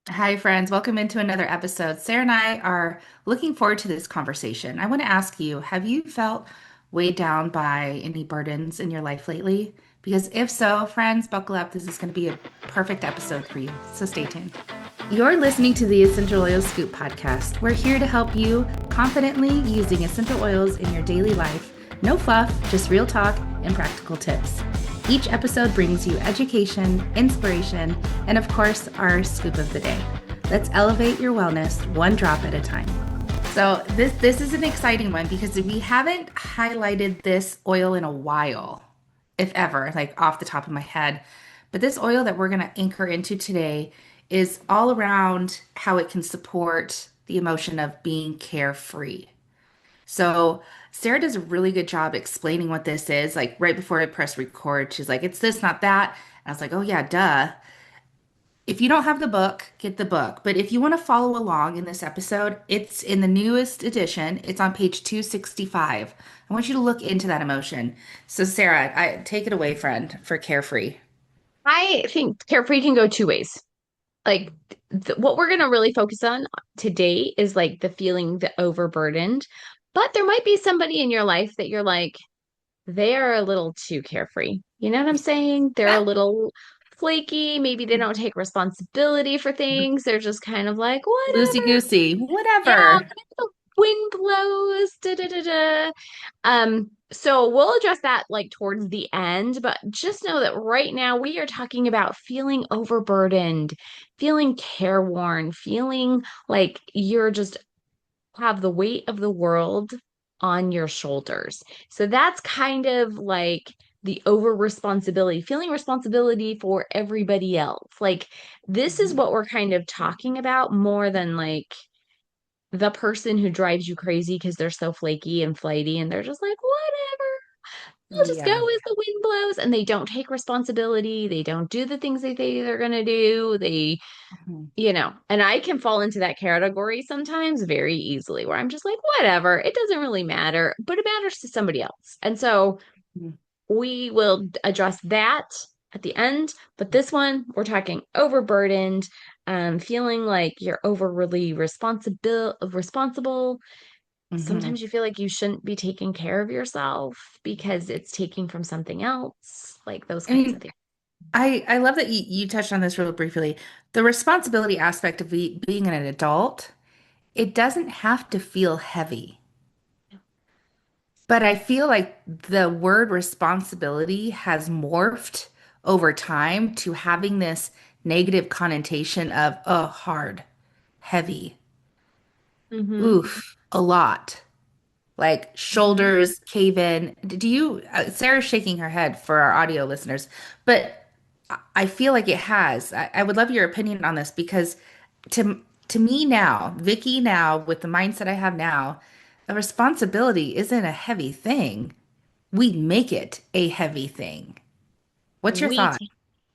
Hi, friends. Welcome into another episode. Sarah and I are looking forward to this conversation. I want to ask you, have you felt weighed down by any burdens in your life lately? Because if so, friends, buckle up. This is going to be a perfect episode for you. So stay tuned. You're listening to the Essential Oils Scoop podcast. We're here to help you confidently using essential oils in your daily life. No fluff, just real talk and practical tips. Each episode brings you education, inspiration, and of course, our scoop of the day. Let's elevate your wellness one drop at a time. So this is an exciting one because we haven't highlighted this oil in a while, if ever, like off the top of my head. But this oil that we're going to anchor into today is all around how it can support the emotion of being carefree. So Sarah does a really good job explaining what this is. Like right before I press record, she's like, "It's this, not that." And I was like, "Oh yeah, duh." If you don't have the book, get the book. But if you want to follow along in this episode, it's in the newest edition. It's on page 265. I want you to look into that emotion. So Sarah, I take it away, friend, for Carefree. I think Carefree can go two ways. Like what we're going to really focus on today is like the feeling the overburdened. But there might be somebody in your life that you're like, they are a little too carefree. You know what I'm saying? They're a little flaky. Maybe they don't take responsibility for things. They're just kind of like, Loosey whatever. goosey, Yeah, whatever. the wind blows. Da, da, da, da. So we'll address that like towards the end, but just know that right now we are talking about feeling overburdened, feeling careworn, feeling like you're just have the weight of the world on your shoulders. So that's kind of like the over responsibility, feeling responsibility for everybody else. Like this is Mhm. what we're kind of talking about more than like the person who drives you crazy because they're so flaky and flighty and they're just like, whatever, I'll just go Yeah. as the wind blows. And they don't take responsibility. They don't do the things they say they're going to do. Mhm. And I can fall into that category sometimes very easily where I'm just like, whatever, it doesn't really matter, but it matters to somebody else. And so Mhm. we will address that at the end. But this one, we're talking overburdened, feeling like you're overly responsible. Mhm. Sometimes you feel like you shouldn't be taking care of yourself because it's taking from something else, like those I kinds of mean, things. I love that you touched on this real briefly. The responsibility aspect of being an adult, it doesn't have to feel heavy. But I feel like the word responsibility has morphed over time to having this negative connotation of, oh, hard, heavy, Mm-hmm. oof, a lot. Like Mm-hmm. shoulders cave in. Do you, Sarah's shaking her head for our audio listeners, but I feel like it has. I would love your opinion on this because to me now, Vicky now, with the mindset I have now, a responsibility isn't a heavy thing. We make it a heavy thing. What's your We thought? take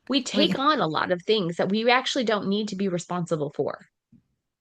we We, take on a lot of things that we actually don't need to be responsible for.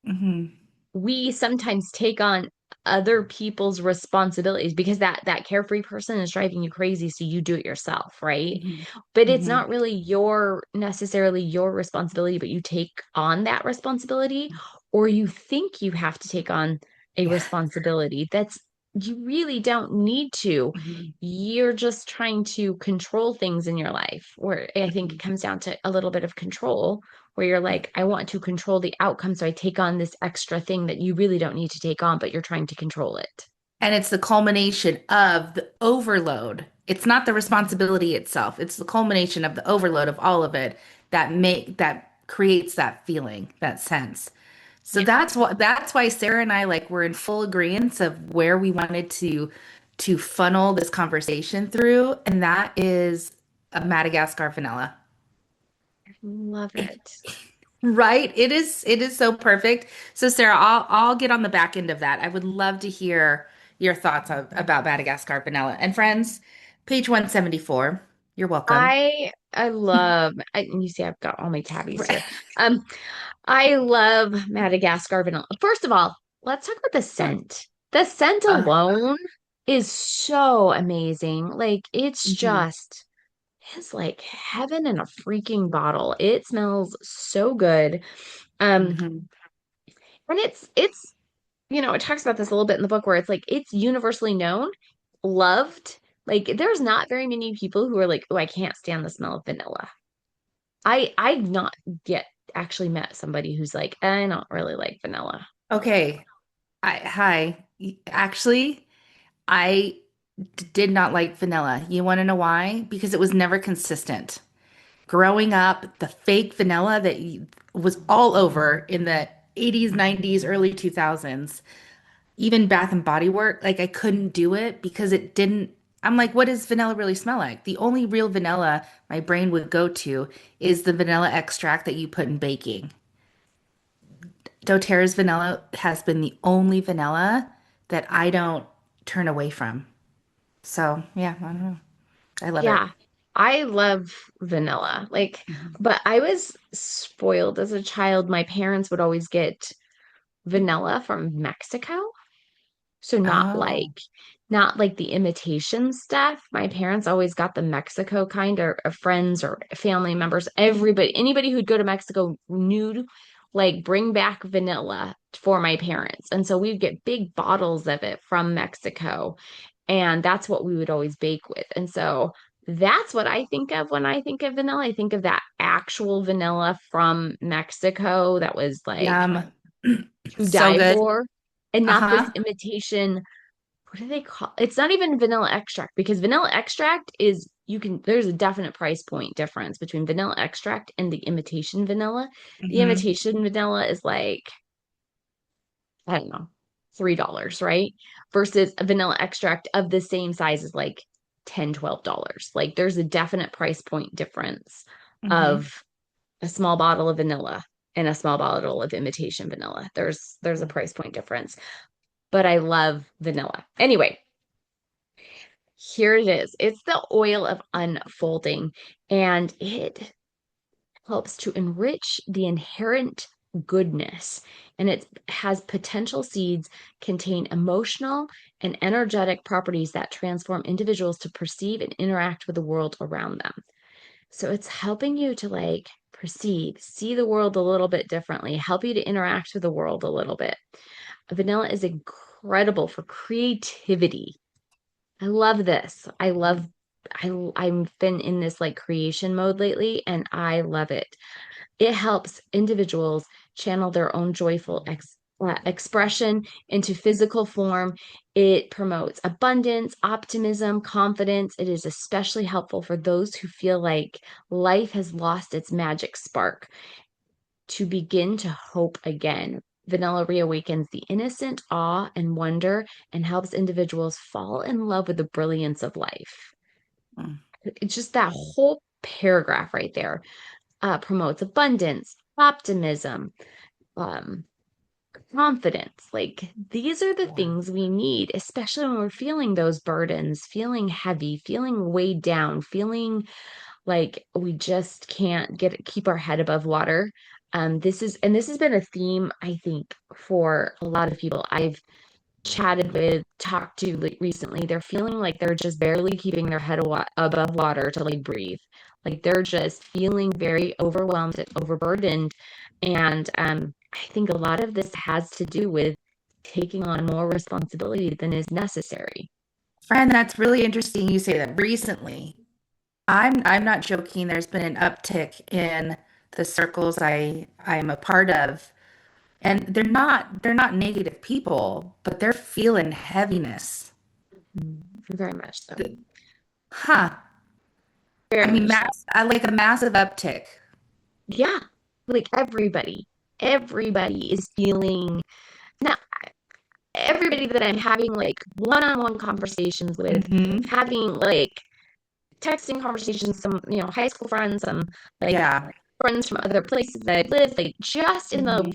Mhm. We sometimes take on other people's responsibilities because that carefree person is driving you crazy, so you do it yourself, right? Mhm. But it's Mhm. not really your necessarily your responsibility, but you take on that responsibility, or you think you have to take on a Yeah. responsibility that's you really don't need to. Mhm. You're just trying to control things in your life, where I think it Mhm. comes down to a little bit of control, where you're like, I want to control the outcome, so I take on this extra thing that you really don't need to take on, but you're trying to control it. And it's the culmination of the overload. It's not the responsibility itself. It's the culmination of the overload of all of it that creates that feeling, that sense. So Yeah. that's why Sarah and I like we're in full agreement of where we wanted to funnel this conversation through, and that is a Madagascar vanilla. Love it. Right? It is so perfect. So Sarah, I'll get on the back end of that. I would love to hear your thoughts about Madagascar vanilla. And friends, page 174. You're welcome. I love and you see I've got all my tabbies Right. here. Um I love Madagascar vanilla. First of all, let's talk about the scent. The scent Uh, alone is so amazing. Like mhm. it's like heaven in a freaking bottle. It smells so good. Um, Hmm. and it's it talks about this a little bit in the book where it's like it's universally known, loved. Like there's not very many people who are like, oh, I can't stand the smell of vanilla. I've not yet actually met somebody who's like, I don't really like vanilla. Okay. Hi. Actually, I did not like vanilla. You want to know why? Because it was never consistent. Growing up, the fake vanilla that was all over in the 80s, 90s, early 2000s, even Bath and Body Work, like I couldn't do it because it didn't. I'm like, what does vanilla really smell like? The only real vanilla my brain would go to is the vanilla extract that you put in baking. doTERRA's vanilla has been the only vanilla that I don't turn away from. So, yeah, I don't know. I love it. Yeah, I love vanilla. Like, Mhm. but I was spoiled as a child. My parents would always get vanilla from Mexico. So Oh. not like the imitation stuff. My parents always got the Mexico kind or friends or family members. Anybody who'd go to Mexico knew like bring back vanilla for my parents. And so we'd get big bottles of it from Mexico. And that's what we would always bake with. And so that's what I think of when I think of vanilla. I think of that actual vanilla from Mexico that was like Yum. to So die good. for and not this Uh-huh. imitation. What do they call it's not even vanilla extract because vanilla extract is there's a definite price point difference between vanilla extract and the imitation vanilla. The Hmm. imitation vanilla is like, I don't know, $3, right? Versus a vanilla extract of the same size is like $10, $12. Like there's a definite price point difference Hmm. of a small bottle of vanilla and a small bottle of imitation vanilla. There's a price point difference, but I love vanilla. Anyway, here it is. It's the oil of unfolding, and it helps to enrich the inherent goodness. And it has potential seeds contain emotional and energetic properties that transform individuals to perceive and interact with the world around them. So it's helping you to like perceive, see the world a little bit differently, help you to interact with the world a little bit. Vanilla is incredible for creativity. I love this. I've been in this like creation mode lately and I love it. It helps individuals channel their own joyful expression into physical form. It promotes abundance, optimism, confidence. It is especially helpful for those who feel like life has lost its magic spark to begin to hope again. Vanilla reawakens the innocent awe and wonder and helps individuals fall in love with the brilliance of life. It's just that whole paragraph right there promotes abundance, optimism, um, confidence. Like these are the Yeah. things we need, especially when we're feeling those burdens, feeling heavy, feeling weighed down, feeling like we just can't keep our head above water. This has been a theme, I think, for a lot of people I've chatted with, talked to like recently. They're feeling like they're just barely keeping their head above water to like breathe. Like they're just feeling very overwhelmed and overburdened. And I think a lot of this has to do with taking on more responsibility than is necessary. Friend, that's really interesting you say that recently. I'm not joking. There's been an uptick in the circles I'm a part of. And they're not negative people, but they're feeling heaviness. Mm, very much so. Huh. I Very mean, much so. like a massive uptick. Yeah. Like everybody is feeling now, everybody that I'm having like one-on-one conversations with, Hmm. having like texting conversations, some, high school friends, some like Yeah. friends from other places that I've lived, like just in the Hmm.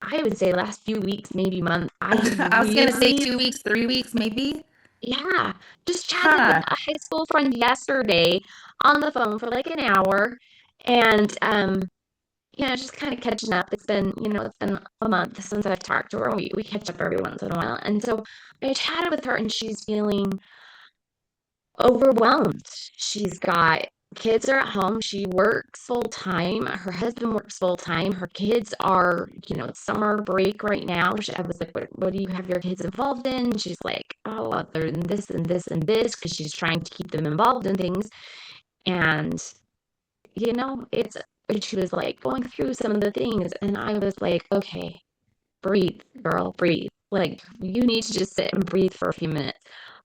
I would say last few weeks, maybe month, I have I was gonna say really, 2 weeks, 3 weeks, maybe. yeah, just chatted with Huh. a high school friend yesterday on the phone for like an hour. And just kind of catching up. It's been a month since I've talked to her. We catch up every once in a while. And so I chatted with her and she's feeling overwhelmed. She's got kids are at home. She works full time. Her husband works full time. Her kids are, it's summer break right now. I was like, what do you have your kids involved in? She's like, oh, well, they're in this and this and this because she's trying to keep them involved in things. And, it's, she was like going through some of the things. And I was like, okay, breathe, girl, breathe. Like, you need to just sit and breathe for a few minutes.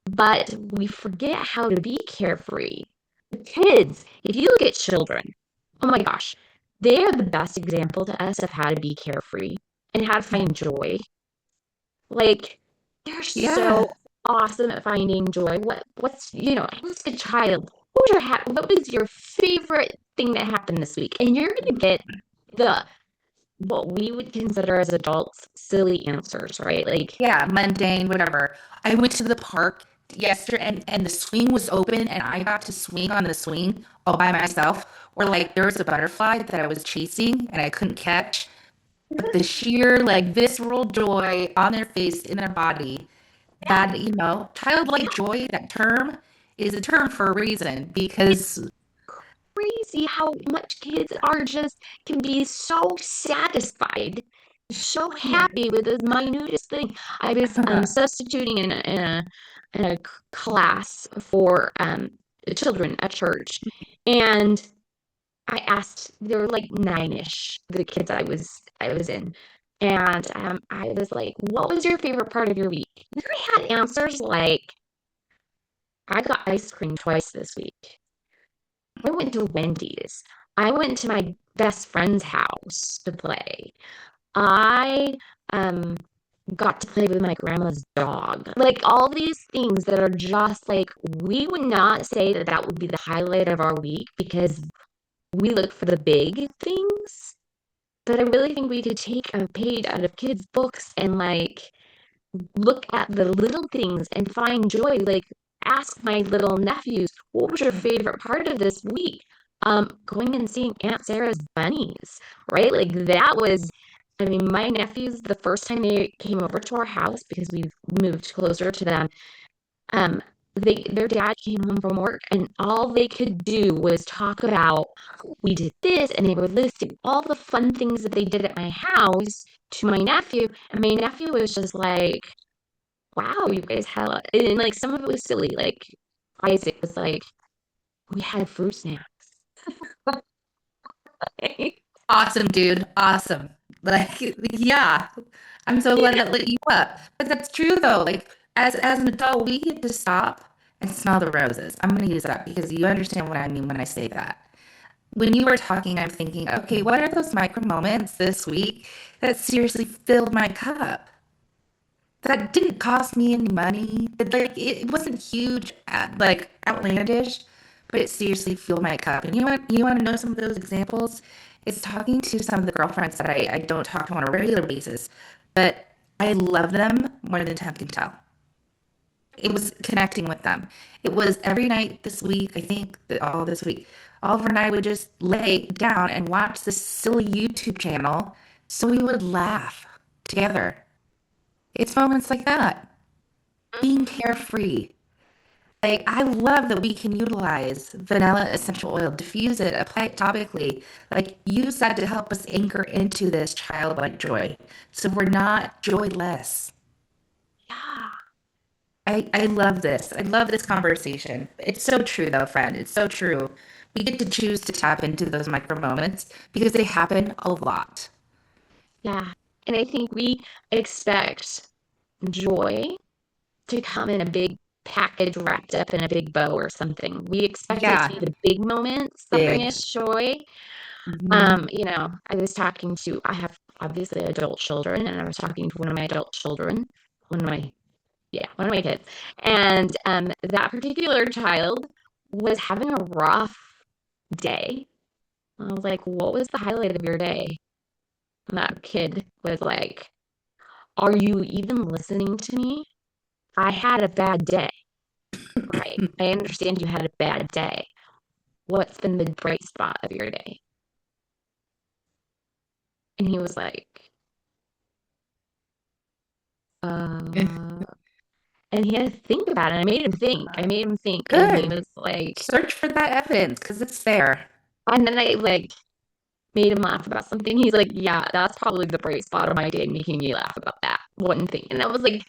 But we forget how to be carefree. The kids, if you look at children, oh my gosh, they are the best example to us of how to be carefree and how to find joy. Like, they're Yeah. so awesome at finding joy. What's a child? What was your favorite thing that happened this week? And you're gonna get the what we would consider as adults silly answers, right? Like, Yeah, mundane, whatever. I went to the park yesterday and the swing was open and I got to swing on the swing all by myself. Or like there was a butterfly that I was chasing and I couldn't catch. But the sheer like visceral joy on their face, in their body, yeah, that, childlike joy, that term is a term for a reason because crazy how much kids are just can be so satisfied, so yeah. happy with the minutest thing. I was substituting in a class for children at church, and I asked, they were like nine-ish, the kids I was in. And I was like, what was your favorite part of your week? They had answers like, I got ice cream twice this week. I went to Wendy's. I went to my best friend's house to play. I um got to play with my grandma's dog. Like all these things that are just like we would not say that that would be the highlight of our week because we look for the big things. But I really think we could take a page out of kids' books and like look at the little things and find joy. Like, ask my little nephews, what was your favorite part of this week? Going and seeing Aunt Sarah's bunnies, right? Like, that was, I mean, my nephews, the first time they came over to our house because we've moved closer to them, um, their dad came home from work and all they could do was talk about we did this and they were listing all the fun things that they did at my house to my nephew and my nephew was just like, wow, you guys had, and like some of it was silly. Like Isaac was like, we had fruit snacks. Awesome, dude. Awesome. Like, yeah. I'm so glad that lit you up. But that's true though. Like as an adult, we get to stop and smell the roses. I'm gonna use that because you understand what I mean when I say that. When you were talking, I'm thinking, okay, what are those micro moments this week that seriously filled my cup? That didn't cost me any money. It wasn't huge, like outlandish, but it seriously filled my cup. And you want to know some of those examples? It's talking to some of the girlfriends that I don't talk to on a regular basis, but I love them more than time can tell. It was connecting with them. It was every night this week, I think, all this week. Oliver and I would just lay down and watch this silly YouTube channel so we would laugh together. It's moments like that, being carefree. Like, I love that we can utilize vanilla essential oil, diffuse it, apply it topically. Like, use that to help us anchor into this childlike joy. So we're not joyless. Yeah. I love this. I love this conversation. It's so true, though, friend. It's so true. We get to choose to tap into those micro moments because they happen a lot. Yeah. And I think we expect joy to come in a big package wrapped up in a big bow or something. We expect it to Yeah, be the big moments that bring big. us joy. Hmm. I have obviously adult children, and I was talking to one of my adult children, one of my, yeah, one of my kids, and that particular child was having a rough day. I was like, "What was the highlight of your day?" And that kid was like, "Are you even listening to me? I had a bad day." Right. I understand you had a bad day. What's been the bright spot of your day? And he was like, uh, And he had to think about it. I made him think. I made him think. And he Good. was like, Search for that evidence because it's there. and then I like made him laugh about something. He's like, yeah, that's probably the bright spot of my day, making me laugh about that one thing. And I was like,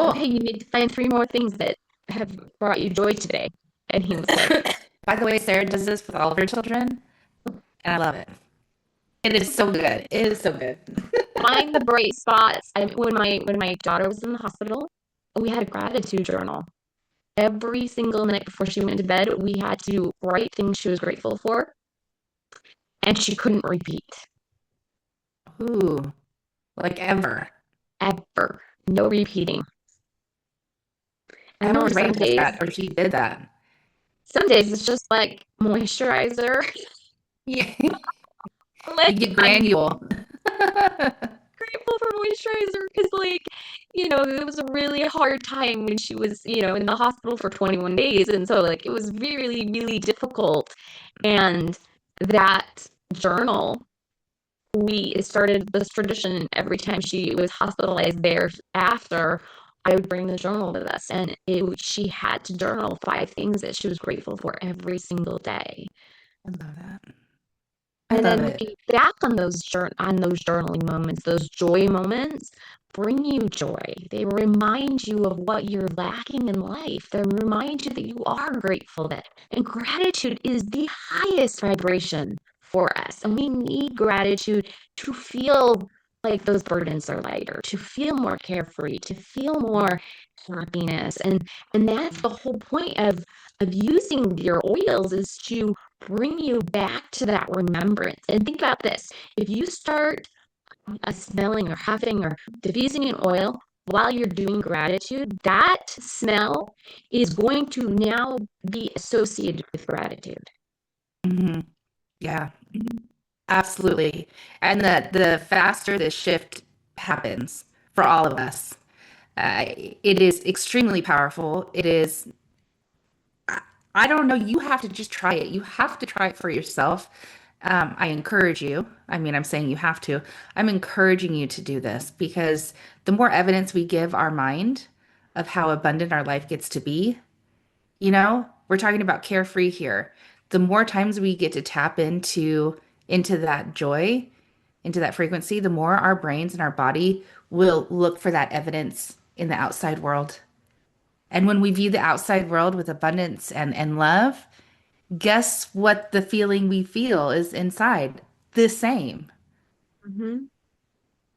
okay, Cool. you need to find three more things that have brought you joy today. And he was like, By the way, Sarah does this with all of her children, and I love it. It is so good. It is so good. find the bright spots. When my daughter was in the hospital, we had a gratitude journal. Every single night before she went to bed, we had to write things she was grateful for, and she couldn't repeat Ooh, like ever. ever. No repeating. And I'm there were always writing past that, or she did that. some days it's just like moisturizer. Yeah. You Like get I'm granule. grateful for moisturizer because it was a really hard time when she was in the hospital for 21 days, and so like it was really really difficult. And that journal, we started this tradition every time she was hospitalized thereafter. I would bring the journal with us, and she had to journal 5 things that she was grateful for every single day. I love that. I And love then it. looking back on those journaling moments, those joy moments, bring you joy. They remind you of what you're lacking in life. They remind you that you are grateful, that and gratitude is the highest vibration for us. And we need gratitude to feel like those burdens are lighter, to feel more carefree, to feel more happiness. And that's the whole point of using your oils, is to bring you back to that remembrance. And think about this. If you start smelling or huffing or diffusing an oil while you're doing gratitude, that smell is going to now be associated with gratitude. Hmm. Yeah, absolutely. And the faster the shift happens for all of us, it is extremely powerful. It is, I don't know, you have to just try it. You have to try it for yourself. I encourage you. I mean, I'm saying you have to. I'm encouraging you to do this because the more evidence we give our mind of how abundant our life gets to be, we're talking about carefree here. The more times we get to tap into that joy, into that frequency, the more our brains and our body will look for that evidence in the outside world. And when we view the outside world with abundance and love, guess what the feeling we feel is inside? The same. Mm-hmm.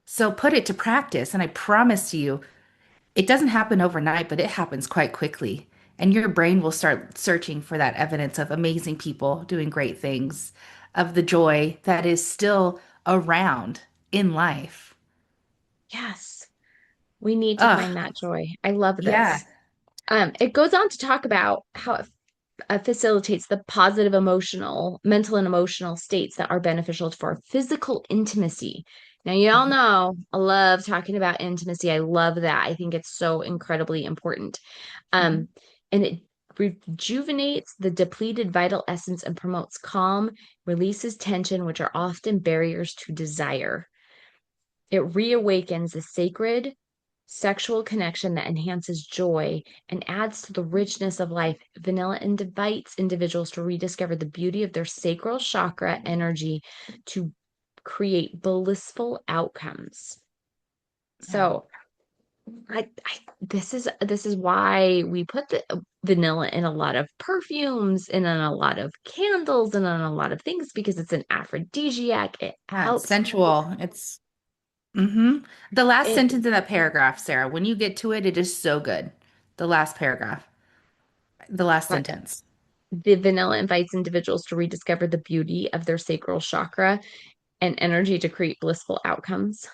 So put it to practice, and I promise you, it doesn't happen overnight, but it happens quite quickly. And your brain will start searching for that evidence of amazing people doing great things, of the joy that is still around in life. Yes, we need to Ugh, find that joy. I love yeah. this. It goes on to talk about how it facilitates the positive mental and emotional states that are beneficial for physical intimacy. Now, you all Mhm. know I love talking about intimacy. I love that. I think it's so incredibly important. Mhm. Um, and it rejuvenates the depleted vital essence and promotes calm, releases tension, which are often barriers to desire. It reawakens the sacred sexual connection that enhances joy and adds to the richness of life. Vanilla invites individuals to rediscover the beauty of their sacral chakra energy to create blissful outcomes. Yeah. So, this is why we put the vanilla in a lot of perfumes and in a lot of candles and on a lot of things, because it's an aphrodisiac. It Yeah, it's helps. sensual. It's the last It sentence of that paragraph, Sarah. When you get to it, it is so good. The last paragraph, the last sentence. The vanilla invites individuals to rediscover the beauty of their sacral chakra and energy to create blissful outcomes.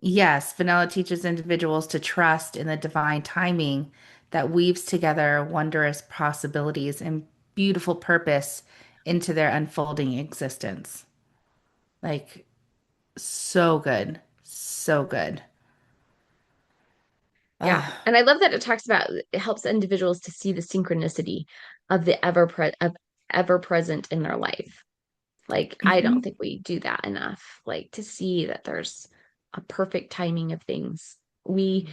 Yes, vanilla teaches individuals to trust in the divine timing that weaves together wondrous possibilities and beautiful purpose into their unfolding existence. Like, so good. So good. Yeah. Ah, And I love that it helps individuals to see the synchronicity of the ever present in their life. Like, I don't mhm. think we do that enough, like to see that there's a perfect timing of things. we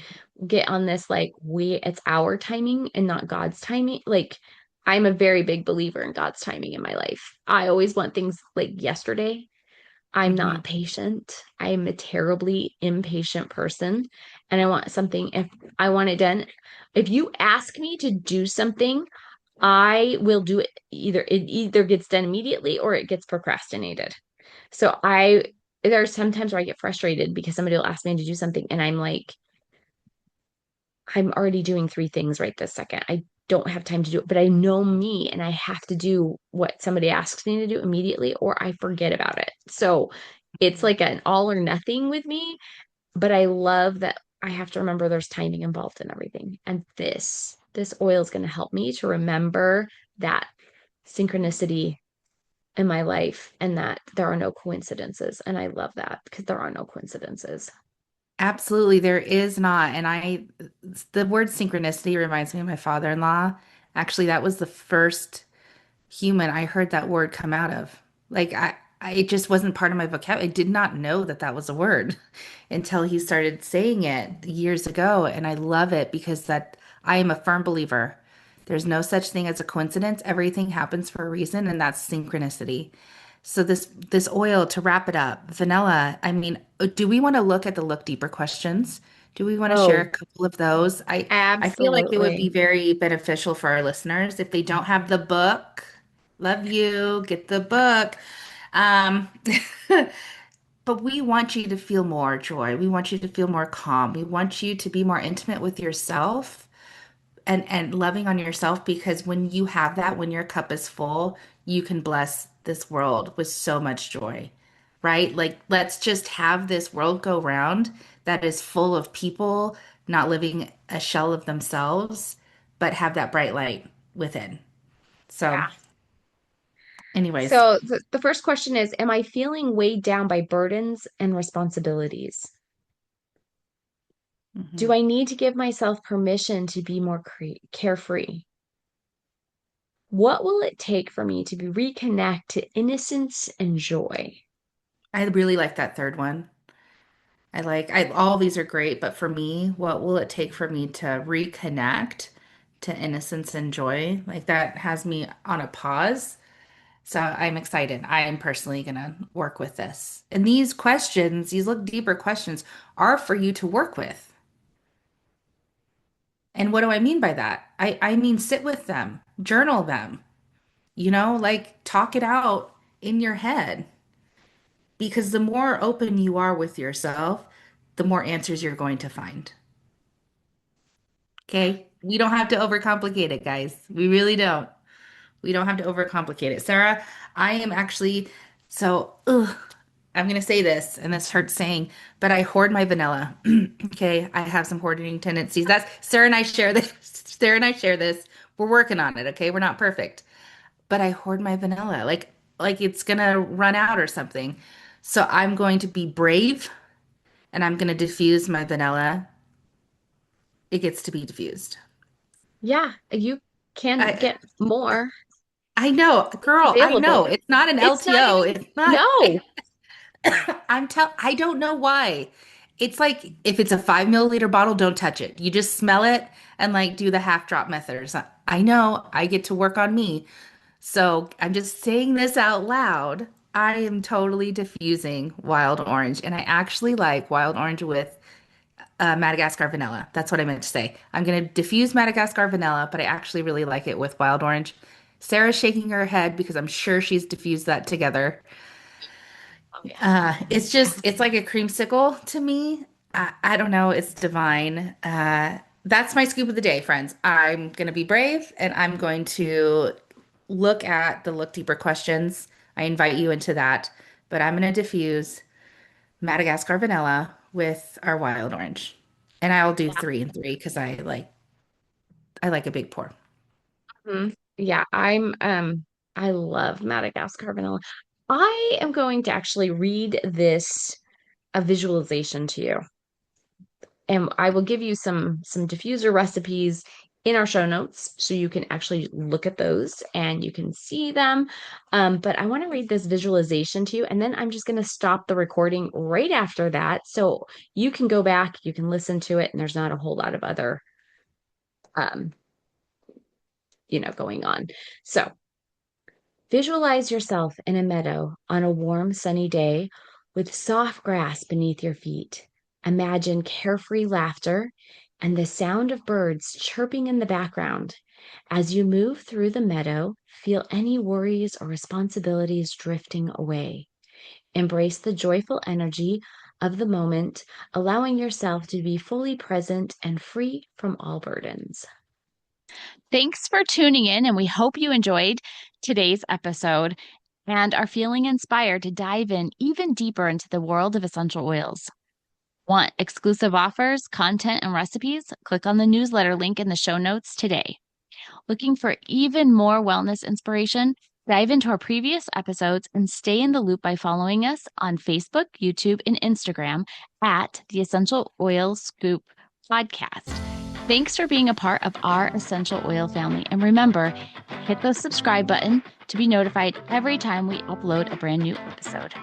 get on this like it's our timing and not God's timing. Like I'm a very big believer in God's timing in my life. I always want things like yesterday. I'm Hmm. not patient. I am a terribly impatient person. And I want something, if I want it done, if you ask me to do something, I will do it. It either gets done immediately or it gets procrastinated. So there's sometimes where I get frustrated because somebody will ask me to do something and I'm like, I'm already doing three things right this second. I don't have time to do it, but I know me and I have to do what somebody asks me to do immediately or I forget about it. So it's like an all or nothing with me, but I love that I have to remember there's timing involved in everything. And this oil is going to help me to remember that synchronicity in my life and that there are no coincidences. And I love that because there are no coincidences. Absolutely, there is not. The word synchronicity reminds me of my father-in-law. Actually, that was the first human I heard that word come out of. It just wasn't part of my vocabulary. I did not know that that was a word until he started saying it years ago. And I love it because that I am a firm believer. There's no such thing as a coincidence. Everything happens for a reason, and that's synchronicity. So this oil to wrap it up, vanilla. I mean, do we want to look at the look deeper questions? Do we want to share a Oh, couple of those? I feel like it would be absolutely. very beneficial for our listeners if they don't have the book. Love you. Get the book. Um, but we want you to feel more joy. We want you to feel more calm. We want you to be more intimate with yourself and loving on yourself because when you have that, when your cup is full, you can bless this world with so much joy, right? Like, let's just have this world go round that is full of people not living a shell of themselves, but have that bright light within. So, Yeah. anyways. So the first question is, am I feeling weighed down by burdens and responsibilities? Do Mhm. I need to give myself permission to be more carefree? What will it take for me to reconnect to innocence and joy? I really like that third one. All these are great, but for me, what will it take for me to reconnect to innocence and joy? Like that has me on a pause. So I'm excited. I am personally going to work with this. And these questions, these look deeper questions, are for you to work with. And what do I mean by that? I mean, sit with them, journal them, like talk it out in your head. Because the more open you are with yourself, the more answers you're going to find. Okay? We don't have to overcomplicate it, guys. We really don't. We don't have to overcomplicate it. Sarah, I am actually I'm gonna say this, and this hurts saying, but I hoard my vanilla. Okay, I have some hoarding tendencies. That's Sarah and I share this. Sarah and I share this. We're working on it. Okay, we're not perfect, but I hoard my vanilla, like it's gonna run out or something. So I'm going to be brave, and I'm gonna diffuse my vanilla. It gets to be diffused. Yeah, you can I get more. I know, It's girl. I know. available. It's not an It's not LTO. even, It's not. no. I don't know why. It's like if it's a 5 milliliter bottle, don't touch it. You just smell it and like do the half drop method or something. I know I get to work on me. So I'm just saying this out loud. I am totally diffusing wild orange, and I actually like wild orange with Madagascar vanilla. That's what I meant to say. I'm going to diffuse Madagascar vanilla, but I actually really like it with wild orange. Sarah's shaking her head because I'm sure she's diffused that together. Oh, yeah. It's like a creamsicle to me. I don't know. It's divine. That's my scoop of the day, friends. I'm going to be brave and I'm going to look at the look deeper questions. I invite you into that, but I'm going to diffuse Madagascar vanilla with our wild orange. And I'll do Yeah. 3 and 3 because I like a big pour. Mhm. Yeah, I love Madagascar vanilla. I am going to actually read this a visualization to you. And I will give you some diffuser recipes in our show notes so you can actually look at those and you can see them. But I want to read this visualization to you, and then I'm just going to stop the recording right after that. So you can go back, you can listen to it, and there's not a whole lot of other, um, going on. So visualize yourself in a meadow on a warm, sunny day with soft grass beneath your feet. Imagine carefree laughter and the sound of birds chirping in the background. As you move through the meadow, feel any worries or responsibilities drifting away. Embrace the joyful energy of the moment, allowing yourself to be fully present and free from all burdens. Thanks for tuning in, and we hope you enjoyed today's episode and are feeling inspired to dive in even deeper into the world of essential oils. Want exclusive offers, content, and recipes? Click on the newsletter link in the show notes today. Looking for even more wellness inspiration? Dive into our previous episodes and stay in the loop by following us on Facebook, YouTube, and Instagram at the Essential Oil Scoop Podcast. Thanks for being a part of our essential oil family. And remember, hit the subscribe button to be notified every time we upload a brand new episode.